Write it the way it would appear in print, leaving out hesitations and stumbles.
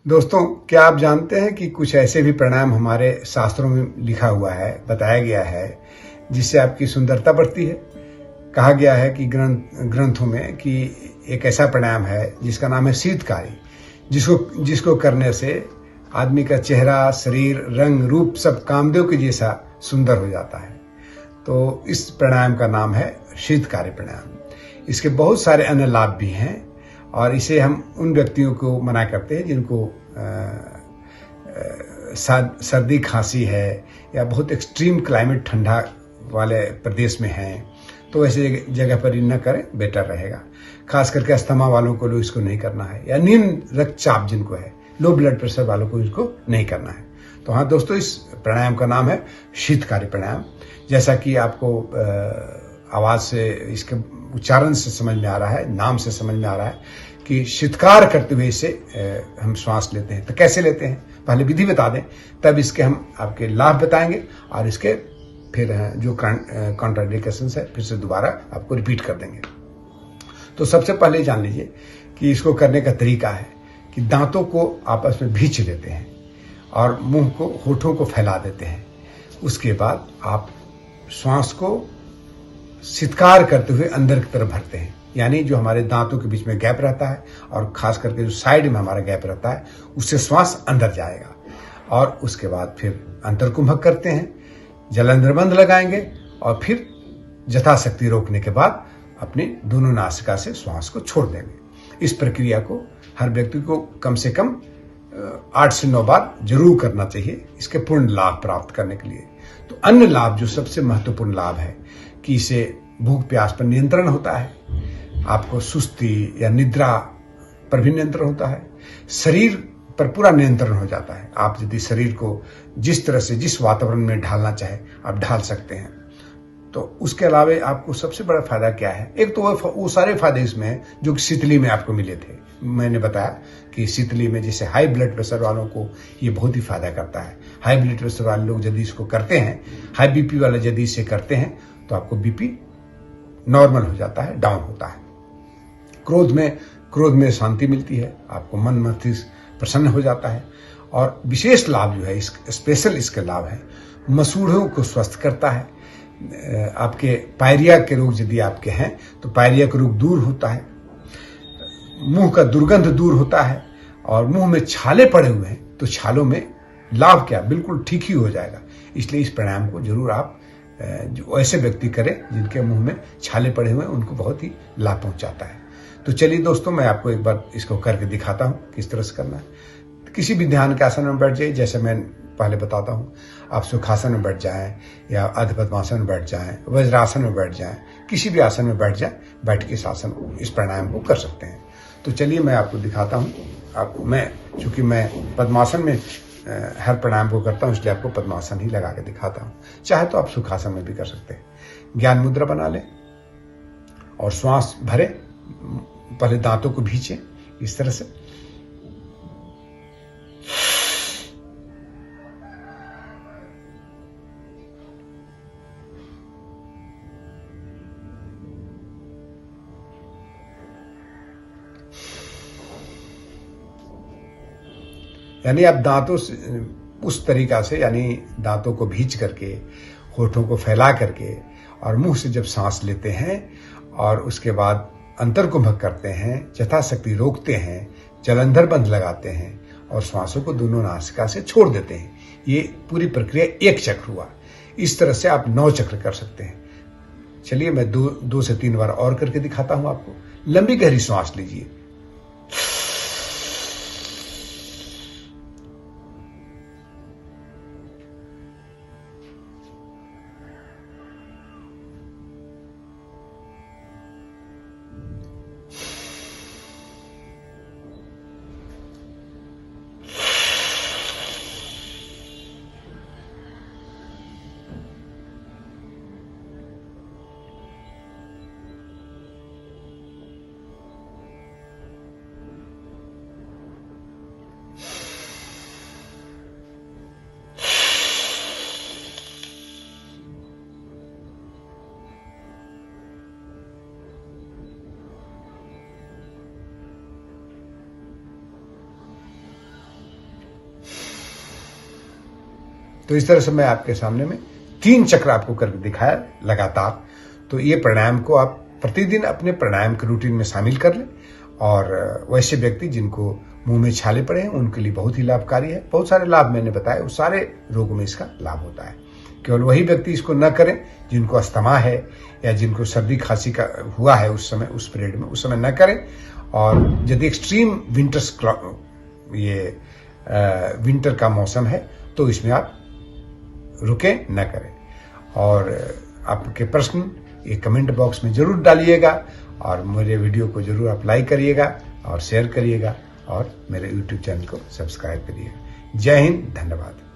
दोस्तों, क्या आप जानते हैं कि कुछ ऐसे भी प्राणायाम हमारे शास्त्रों में लिखा हुआ है, बताया गया है, जिससे आपकी सुंदरता बढ़ती है। कहा गया है कि ग्रंथों में कि एक ऐसा प्राणायाम है जिसका नाम है शीतकारी, जिसको जिसको करने से आदमी का चेहरा, शरीर, रंग, रूप सब कामदेव के जैसा सुंदर हो जाता है। तो इस प्राणायाम का नाम है शीतकारी प्राणायाम। इसके बहुत सारे अन्य लाभ भी हैं और इसे हम उन व्यक्तियों को मना करते हैं जिनको सर्दी खांसी है या बहुत एक्सट्रीम क्लाइमेट ठंडा वाले प्रदेश में हैं, तो ऐसे जगह पर ही न करें, बेटर रहेगा। खास करके अस्थमा वालों को इसको नहीं करना है, या नींद रक्तचाप जिनको है, लो ब्लड प्रेशर वालों को इसको नहीं करना है। तो हाँ दोस्तों, इस प्राणायाम का नाम है शीतकारी प्राणायाम। जैसा कि आपको आवाज से, इसके उच्चारण से समझ में आ रहा है, नाम से समझ में आ रहा है कि शीतकार करते हुए इसे हम श्वास लेते हैं। तो कैसे लेते हैं, पहले विधि बता दें, तब इसके हम आपके लाभ बताएंगे और इसके फिर जो कॉन्ट्राइंडिकेशंस है फिर से दोबारा आपको रिपीट कर देंगे। तो सबसे पहले जान लीजिए कि इसको करने का तरीका है कि दांतों को आपस में भींच लेते हैं और मुंह को, होठों को फैला देते हैं। उसके बाद आप श्वास को शीतकार करते हुए अंदर की तरफ भरते हैं, यानी जो हमारे दांतों के बीच में गैप रहता है और खास करके जो साइड में हमारा गैप रहता है, उससे श्वास अंदर जाएगा। और उसके बाद फिर अंतर्कुंभक करते हैं, जलांधर बंद लगाएंगे और फिर यथाशक्ति रोकने के बाद अपनी दोनों नासिका से श्वास को छोड़ देंगे। इस प्रक्रिया को हर व्यक्ति को कम से कम 8 से 9 बार जरूर करना चाहिए इसके पूर्ण लाभ प्राप्त करने के लिए। तो अन्य लाभ, जो सबसे महत्वपूर्ण लाभ है कि इसे भूख प्यास पर नियंत्रण होता है, आपको सुस्ती या निद्रा पर भी नियंत्रण होता है, शरीर पर पूरा नियंत्रण हो जाता है। आप यदि शरीर को जिस तरह से, जिस वातावरण में ढालना चाहे आप ढाल सकते हैं। तो उसके अलावा आपको सबसे बड़ा फायदा क्या है, एक तो वो सारे फायदे इसमें हैं जो शीतली में आपको मिले थे। मैंने बताया कि शीतली में जैसे हाई ब्लड प्रेशर वालों को ये बहुत ही फायदा करता है। हाई ब्लड प्रेशर वाले लोग यदि इसको करते हैं, हाई बीपी वाले यदि इसे करते हैं, तो आपको बीपी नॉर्मल हो जाता है, डाउन होता है। क्रोध में शांति मिलती है, आपको मन मस्तिष्क प्रसन्न हो जाता है। और विशेष लाभ जो है, स्पेशल इसका लाभ है, मसूड़ों को स्वस्थ करता है। आपके पायरिया के रोग यदि आपके हैं तो पायरिया का रोग दूर होता है, मुंह का दुर्गंध दूर होता है, और मुंह में छाले पड़े हुए हैं तो छालों में लाभ क्या, बिल्कुल ठीक ही हो जाएगा। इसलिए इस प्राणायाम को जरूर आप जो ऐसे व्यक्ति करें जिनके मुंह में छाले पड़े हुए हैं, उनको बहुत ही लाभ पहुंचाता है। तो चलिए दोस्तों, मैं आपको एक बार इसको करके दिखाता हूं किस तरह से करना है। किसी भी ध्यान के आसन में बैठ जाइए, जैसे मैं पहले बताता हूं। आप सुखासन में बैठ जाएं या अर्ध पद्मासन में बैठ जाएं, वज्रासन में बैठ जाएं, किसी भी आसन में बैठ जाएं, बैठ के इस प्राणायाम को कर सकते हैं। तो चलिए मैं आपको दिखाता हूं। चूंकि मैं पद्मासन में हर प्राणायाम को करता हूं, इसलिए आपको पद्मासन ही लगा के दिखाता हूं। चाहे तो आप सुखासन में भी कर सकते हैं। ज्ञान मुद्रा बना लें और श्वास भरे, पहले दांतों को भींचे इस तरह से, यानी आप दांतों से उस तरीका से, यानी दांतों को भींच करके, होठों को फैला करके और मुंह से जब सांस लेते हैं और उसके बाद अंतर्कुंभक करते हैं, यथाशक्ति रोकते हैं, जलंधर बंद लगाते हैं और श्वासों को दोनों नासिका से छोड़ देते हैं। ये पूरी प्रक्रिया 1 चक्र हुआ। इस तरह से आप 9 चक्र कर सकते हैं। चलिए मैं 2 से 3 बार और करके दिखाता हूं आपको। लंबी गहरी श्वास लीजिए, तो इस तरह से मैं आपके सामने में 3 चक्र आपको करके दिखाया लगातार। तो ये प्राणायाम को आप प्रतिदिन अपने प्राणायाम के रूटीन में शामिल कर लें। और वैसे व्यक्ति जिनको मुंह में छाले पड़े हैं उनके लिए बहुत ही लाभकारी है। बहुत सारे लाभ मैंने बताए, उस सारे रोगों में इसका लाभ होता है। केवल वही व्यक्ति इसको न करें जिनको अस्थमा है या जिनको सर्दी खांसी का हुआ है उस समय, उस पीरियड में, उस समय न करें। और यदि एक्सट्रीम विंटर का मौसम है तो इसमें आप रुके न करें। और आपके प्रश्न ये कमेंट बॉक्स में जरूर डालिएगा और मेरे वीडियो को जरूर आप लाइक करिएगा और शेयर करिएगा और मेरे YouTube चैनल को सब्सक्राइब करिएगा। जय हिंद, धन्यवाद।